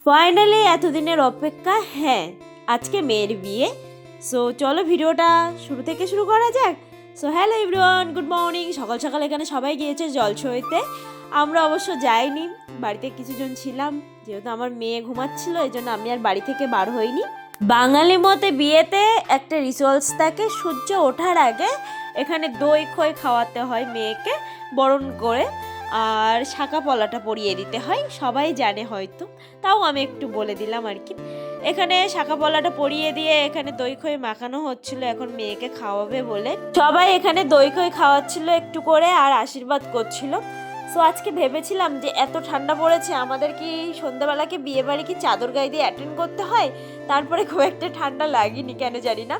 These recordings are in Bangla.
ফাইনালি এতদিনের অপেক্ষা, হ্যাঁ আজকে মেয়ের বিয়ে। সো চলো ভিডিওটা শুরু থেকে শুরু করা যাক। So hello everyone, good morning. সকাল সকাল এখানে সবাই গিয়েছে জলছইতে, আমরা অবশ্য যাইনি, বাড়িতে কিছুজন ছিলাম। যেহেতু আমার মেয়ে ঘুমাচ্ছিল এই জন্য আমি আর বাড়ি থেকে বার হইনি। বাঙালি মতে বিয়েতে একটা রিচুয়ালস থাকে, সূর্য ওঠার আগে এখানে দই খই খাওয়াতে হয় মেয়েকে বরণ করে, আর শাঁকা পলাটা পরিয়ে দিতে হয়। সবাই জানে হয়তো, তাও আমি একটু বলে দিলাম আর কি। এখানে শাঁকা পলাটা পরিয়ে দিয়ে এখানে দই খই মাখানো হচ্ছিল এখন মেয়েকে খাওয়াবে বলে। সবাই এখানে দই খই খাওয়াচ্ছিল একটু করে আর আশীর্বাদ করছিল। সো আজকে ভেবেছিলাম যে এত ঠান্ডা পড়েছে, আমাদের কি সন্ধ্যাবেলাকে বিয়ে বাড়ি কি চাদর গায়ে দিয়ে অ্যাটেন্ড করতে হয়? তারপরে খুব একটা ঠান্ডা লাগেনি কেন জানি না।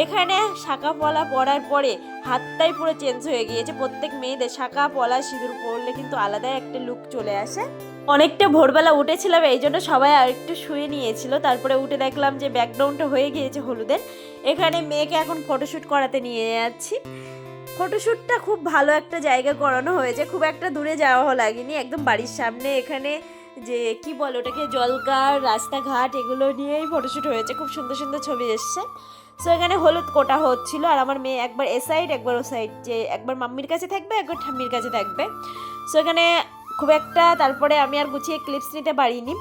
এখানে শাঁকা পলা পরার পরে হাতটাই পুরো চেঞ্জ হয়ে গিয়েছে। প্রত্যেক মেয়েদের শাঁকা পলা সিঁদুর পরলে কিন্তু আলাদাই একটা লুক চলে আসে। অনেকটা ভোরবেলা উঠেছিলাম এই জন্য সবাই আর একটু শুয়ে নিয়েছিল, তারপরে উঠে দেখলাম যে ব্যাকগ্রাউন্ডটা হয়ে গিয়েছে হলুদের। এখানে মেয়েকে এখন ফটোশ্যুট করাতে নিয়ে যাচ্ছি। ফটোশ্যুটটা খুব ভালো একটা জায়গায় করানো হয়েছে, খুব একটা দূরে যাওয়া লাগেনি, একদম বাড়ির সামনে। এখানে যে কি বলে ওটাকে, জলকার রাস্তাঘাট এগুলো নিয়েই ফটোশ্যুট হয়েছে, খুব সুন্দর সুন্দর ছবি এসছে। সো এখানে হলুদ কোটা হচ্ছিল আর আমার মেয়ে একবার এ সাইড একবার ও সাইড, যে একবার মাম্মির কাছে থাকবে একবার ঠাম্মির কাছে থাকবে। সো এখানে খুব একটা তারপরে আমি আর গুছিয়ে ক্লিপস নিতে পারিনি।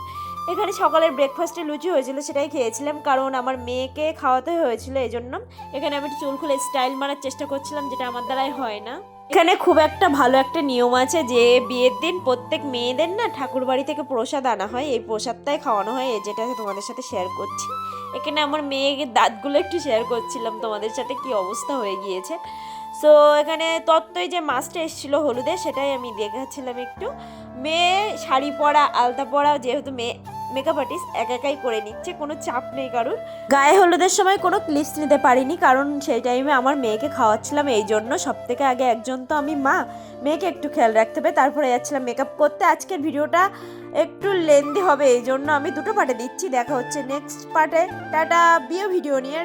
এখানে সকালের ব্রেকফাস্টে লুচি হয়েছিল, সেটাই খেয়েছিলাম, কারণ আমার মেয়েকে খাওয়াতে হয়েছিল এই জন্য। এখানে আমি একটু চুল খুলে স্টাইল মারার চেষ্টা করছিলাম, যেটা আমার দ্বারাই হয় না। এখানে খুব একটা ভালো একটা নিয়ম আছে যে বিয়ের দিন প্রত্যেক মেয়েদের না ঠাকুর বাড়ি থেকে প্রসাদ আনা হয়, এই প্রসাদটাই খাওয়ানো হয়, এই যেটা তোমাদের সাথে শেয়ার করছি। এখানে আমার মেয়েকে দাঁতগুলো একটু শেয়ার করছিলাম তোমাদের সাথে, কি অবস্থা হয়ে গিয়েছে। সো এখানে তত্ত্বই যে মাছটা এসেছিলো হলুদে, সেটাই আমি দেখাচ্ছিলাম একটু। মেয়ে শাড়ি পরা আলতা পরা, যেহেতু মেয়ে মেকআপ আর্টিস্ট একাই করে নিচ্ছে, কোনো চাপ নেই কারোর। গায়ে হলুদের সময় কোনো ক্লিপস নিতে পারিনি, কারণ সেই টাইমে আমার মেয়েকে খাওয়াচ্ছিলাম, এই জন্য সব থেকে আগে একজন তো আমি মা, মেয়েকে একটু খেয়াল রাখতে হবে। তারপরে যাচ্ছিলাম মেকআপ করতে। আজকের ভিডিওটা একটু লেন্দি হবে, এই জন্য আমি দুটো পার্টে দিচ্ছি। দেখা হচ্ছে নেক্সট পার্টে। টাটা, বিয়ে ভিডিও নিয়ে।